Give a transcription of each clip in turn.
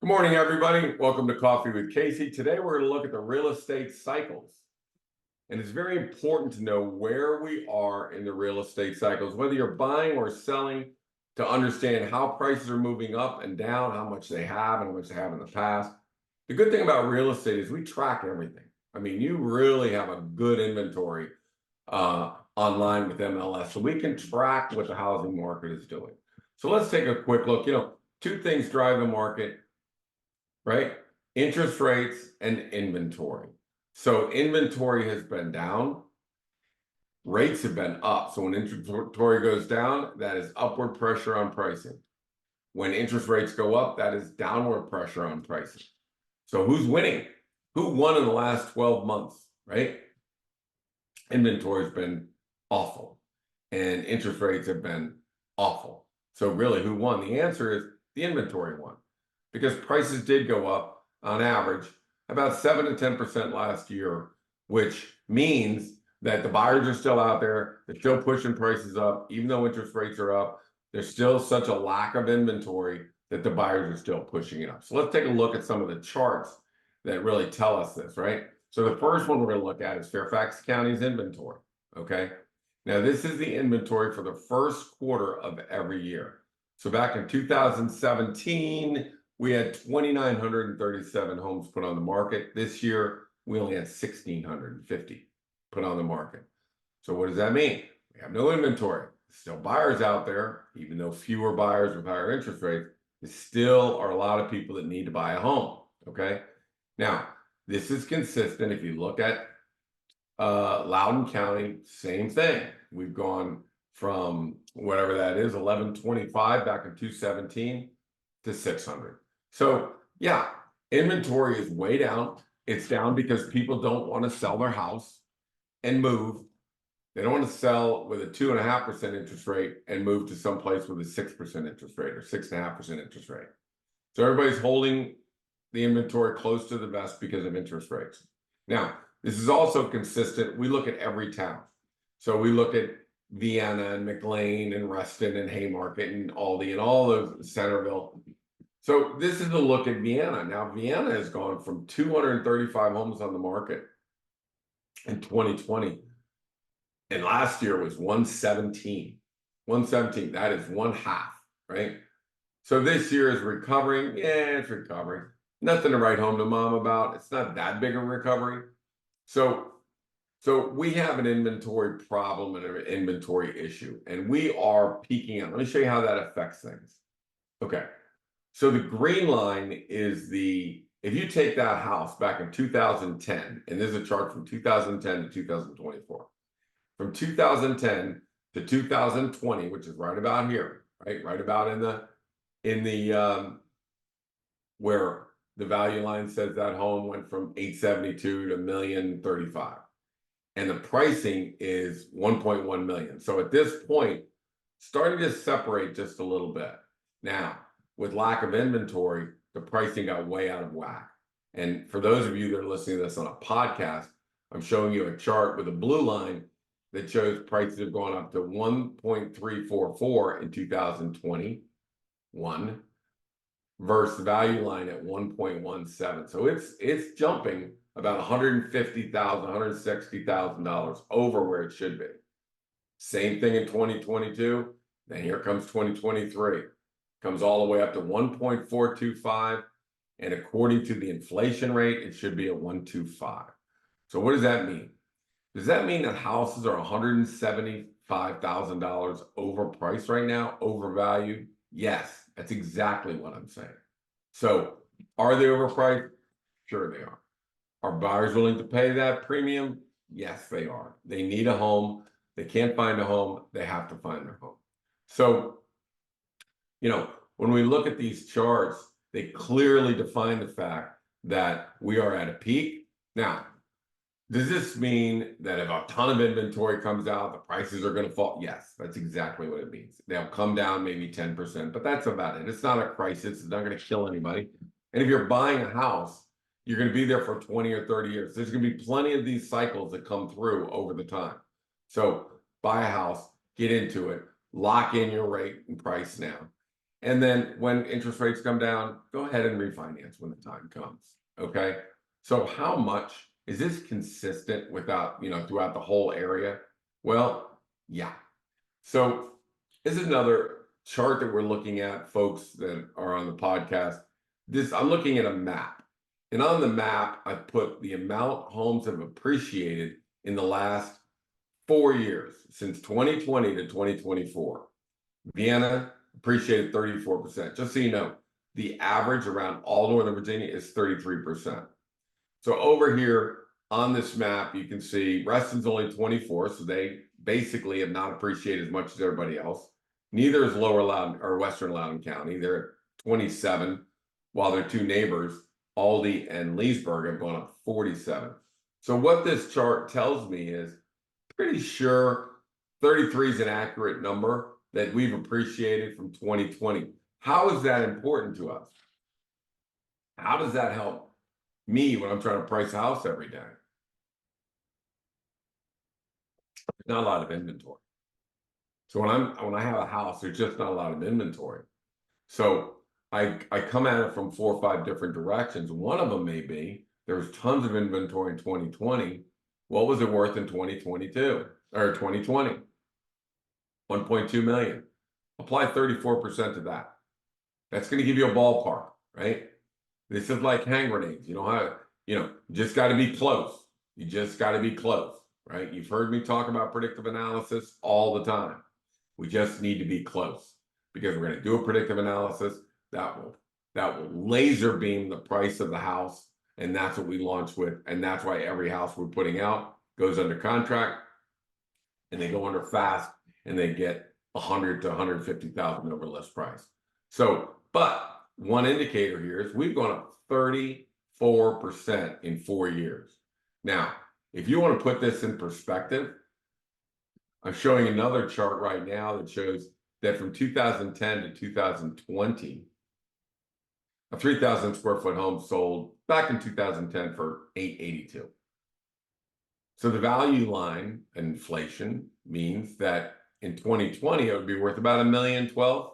Good morning, everybody. Welcome to Coffee with Casey. Today, we're going to look at the real estate cycles. And it's very important to know where we are in the real estate cycles, whether you're buying or selling, to understand how prices are moving up and down, how much they have and how much they have in the past. The good thing about real estate is we track everything. I mean, you really have a good inventory online with MLS, so we can track what the housing market is doing. So let's take a quick look. Two things drive the market, right? Interest rates and inventory. So inventory has been down, rates have been up. So when inventory goes down, that is upward pressure on pricing. When interest rates go up, that is downward pressure on pricing. So who's winning? Who won in the last 12 months, right? Inventory's been awful and interest rates have been awful. So really, who won? The answer is the inventory won, because prices did go up on average about 7 to 10% last year, which means that the buyers are still out there. They're still pushing prices up. Even though interest rates are up, there's still such a lack of inventory that the buyers are still pushing it up. So let's take a look at some of the charts that really tell us this, right? So the first one we're going to look at is Fairfax County's inventory, okay? Now, this is the inventory for the first quarter of every year. So back in 2017, we had 2,937 homes put on the market. This year, we only had 1,650 put on the market. So what does that mean? We have no inventory. Still buyers out there, even though fewer buyers with higher interest rates, there still are a lot of people that need to buy a home, okay? Now, this is consistent. If you look at Loudoun County, same thing. We've gone from whatever that is, 1125 back in 2017 to 600. So yeah, inventory is way down. It's down because people don't want to sell their house and move. They don't want to sell with a 2.5% interest rate and move to some place with a 6% interest rate or 6.5% interest rate. So everybody's holding the inventory close to the vest because of interest rates. Now, this is also consistent. We look at every town. So we look at Vienna and McLean and Reston and Haymarket and Aldi and all those, Centerville. So this is a look at Vienna. Now, Vienna has gone from 235 homes on the market in 2020. And last year was 117. 117, that is one half, right? So this year is recovering. Yeah, it's recovering. Nothing to write home to mom about. It's not that big a recovery. So we have an inventory problem and an inventory issue, and we are peaking out. Let me show you how that affects things. Okay, so the green line is if you take that house back in 2010, and this is a chart from 2010 to 2024. From 2010 to 2020, which is right about here, right about in the where the value line says that home went from 872 to $1,035,000. And the pricing is 1.1 million. So at this point, starting to separate just a little bit. Now, with lack of inventory, the pricing got way out of whack. And for those of you that are listening to this on a podcast, I'm showing you a chart with a blue line that shows prices have gone up to 1.344 in 2021 versus the value line at 1.17. So it's jumping about $150,000, $160,000 over where it should be. Same thing in 2022. Then here comes 2023. Comes all the way up to 1.425. And according to the inflation rate, it should be a 1.25. So what does that mean? Does that mean that houses are $175,000 overpriced right now, overvalued? Yes, that's exactly what I'm saying. So are they overpriced? Sure they are. Are buyers willing to pay that premium? Yes, they are. They need a home. They can't find a home. They have to find their home. So, when we look at these charts, they clearly define the fact that we are at a peak. Now, does this mean that if a ton of inventory comes out, the prices are going to fall? Yes, that's exactly what it means. They'll come down maybe 10%, but that's about it. It's not a crisis. It's not going to kill anybody. And if you're buying a house, you're going to be there for 20 or 30 years. There's going to be plenty of these cycles that come through over the time. So buy a house, get into it, lock in your rate and price now. And then when interest rates come down, go ahead and refinance when the time comes. Okay. So how much is this consistent without, throughout the whole area? Well, yeah. So this is another chart that we're looking at, folks that are on the podcast. I'm looking at a map. And on the map, I put the amount homes have appreciated in the last 4 years, since 2020 to 2024. Vienna appreciated 34%. Just so you know, the average around all Northern Virginia is 33%. So over here on this map, you can see Reston's only 24, so they basically have not appreciated as much as everybody else. Neither is Lower Loudoun or Western Loudoun County. They're at 27, while their two neighbors, Aldi and Leesburg, have gone up 47. So what this chart tells me is pretty sure 33 is an accurate number that we've appreciated from 2020. How is that important to us? How does that help me when I'm trying to price a house every day? There's not a lot of inventory. So when I have a house, there's just not a lot of inventory. So I come at it from 4 or 5 different directions. One of them may be there was tons of inventory in 2020. What was it worth in 2022 or 2020? 1.2 million. Apply 34% to that. That's going to give you a ballpark, right? This is like hand grenades. You just got to be close. You just got to be close, right? You've heard me talk about predictive analysis all the time. We just need to be close, because we're going to do a predictive analysis that will laser beam the price of the house. And that's what we launch with. And that's why every house we're putting out goes under contract, and they go under fast, and they get 100 to 150,000 over list price. So, but one indicator here is we've gone up 34% in 4 years. Now, if you want to put this in perspective, I'm showing another chart right now that shows that from 2010 to 2020, a 3,000 square foot home sold back in 2010 for $882. So the value line, inflation, means that in 2020 it would be worth about $1,012,000,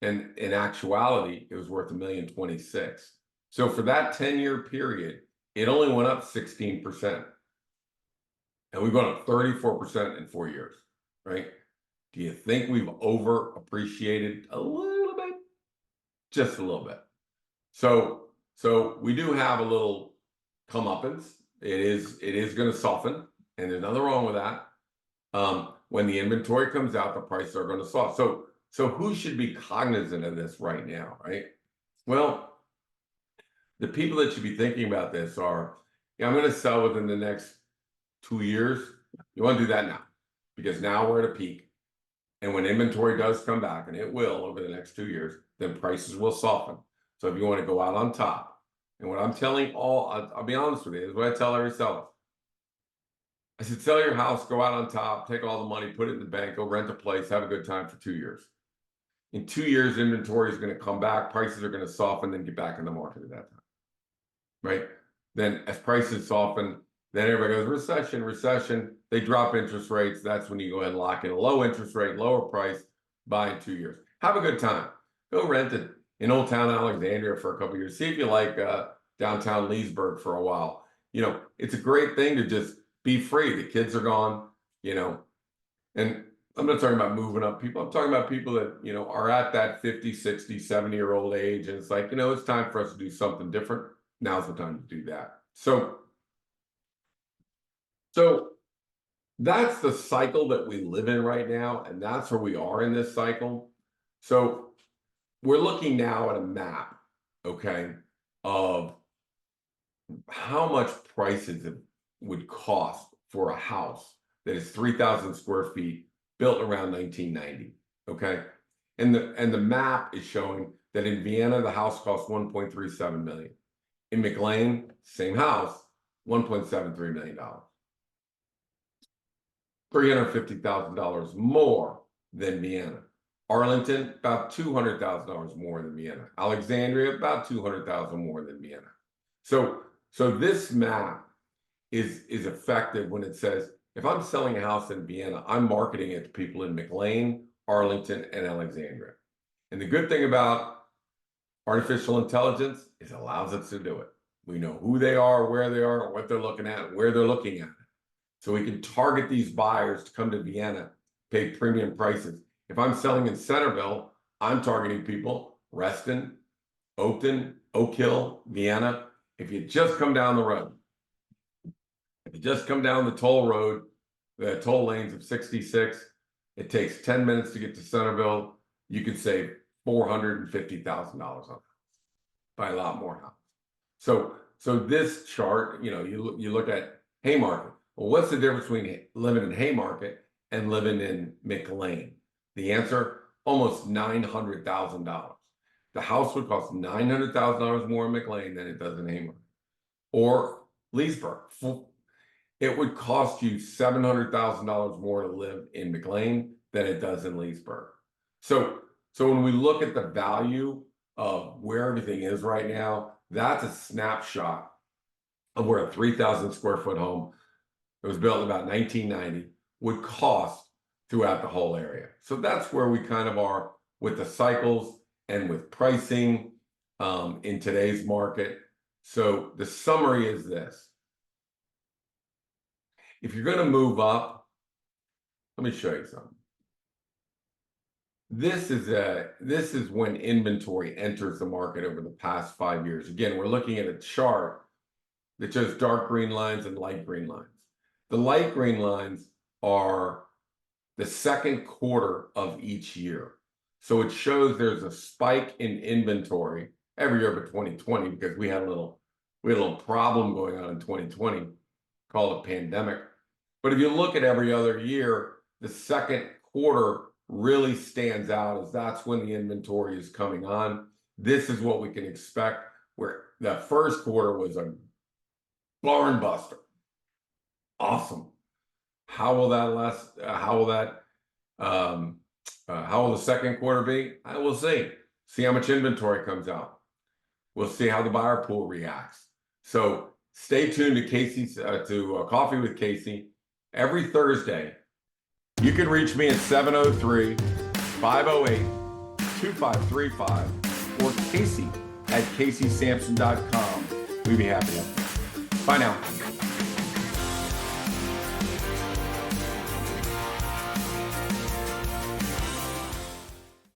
and in actuality it was worth $1,026,000. So for that 10-year period, it only went up 16%, and we've gone up 34% in 4 years, right? Do you think we've over appreciated a little bit? Just a little bit. So we do have a little comeuppance. It is going to soften, and there's nothing wrong with that. When the inventory comes out, the prices are going to soften. So who should be cognizant of this right now, right? Well, the people that should be thinking about this are, I'm going to sell within the next 2 years. You want to do that now, because now we're at a peak. And when inventory does come back, and it will over the next 2 years, then prices will soften. So if you want to go out on top, and what I'm telling I'll be honest with you, is what I tell every seller. I said, sell your house, go out on top, take all the money, put it in the bank, go rent a place, have a good time for 2 years. In 2 years, inventory is going to come back, prices are going to soften, then get back in the market at that time, right? Then as prices soften, then everybody goes, recession, they drop interest rates. That's when you go ahead and lock in a low interest rate, lower price, buy in 2 years. Have a good time. Go rent it in Old Town Alexandria for a couple of years. See if you like downtown Leesburg for a while. It's a great thing to just be free. The kids are gone, and I'm not talking about moving up people. I'm talking about people that, are at that 50, 60, 70-year-old age. And it's like, it's time for us to do something different. Now's the time to do that. So that's the cycle that we live in right now. And that's where we are in this cycle. So we're looking now at a map, okay, of how much prices would cost for a house that is 3,000 square feet, built around 1990, okay? And the map is showing that in Vienna, the house costs $1.37 million. In McLean, same house, $1.73 million. $350,000 more than Vienna. Arlington, about $200,000 more than Vienna. Alexandria, about $200,000 more than Vienna. So this map is effective when it says, if I'm selling a house in Vienna, I'm marketing it to people in McLean, Arlington, and Alexandria. And the good thing about artificial intelligence is it allows us to do it. We know who they are, where they are, what they're looking at, where they're looking at it. So we can target these buyers to come to Vienna, pay premium prices. If I'm selling in Centerville, I'm targeting people, Reston, Oakton, Oak Hill, Vienna. If you just come down the road, if you just come down the toll road, the toll lanes of 66, it takes 10 minutes to get to Centerville. You can save $450,000 on it. Buy a lot more house. So this chart, you know, you look at Haymarket. Well, what's the difference between living in Haymarket and living in McLean? The answer, almost $900,000. The house would cost $900,000 more in McLean than it does in Haymarket. Or Leesburg. It would cost you $700,000 more to live in McLean than it does in Leesburg. So when we look at the value of where everything is right now, that's a snapshot of where a 3,000 square foot home that was built in about 1990 would cost throughout the whole area. So that's where we kind of are with the cycles and with pricing in today's market. So the summary is this. If you're going to move up, let me show you something. This is when inventory enters the market over the past 5 years. Again, we're looking at a chart that shows dark green lines and light green lines. The light green lines are the second quarter of each year. So it shows there's a spike in inventory every year but 2020 because we had a little problem going on in 2020 called a pandemic. But if you look at every other year, the second quarter really stands out as that's when the inventory is coming on. This is what we can expect, where the first quarter was a barn buster. Awesome. How will that last? How will the second quarter be? I will see. See how much inventory comes out. We'll see how the buyer pool reacts. So stay tuned to Casey's Coffee with Casey every Thursday. You can reach me at 703-508-2535 or Casey at CaseySamson.com. We'd be happy to help you. Bye now.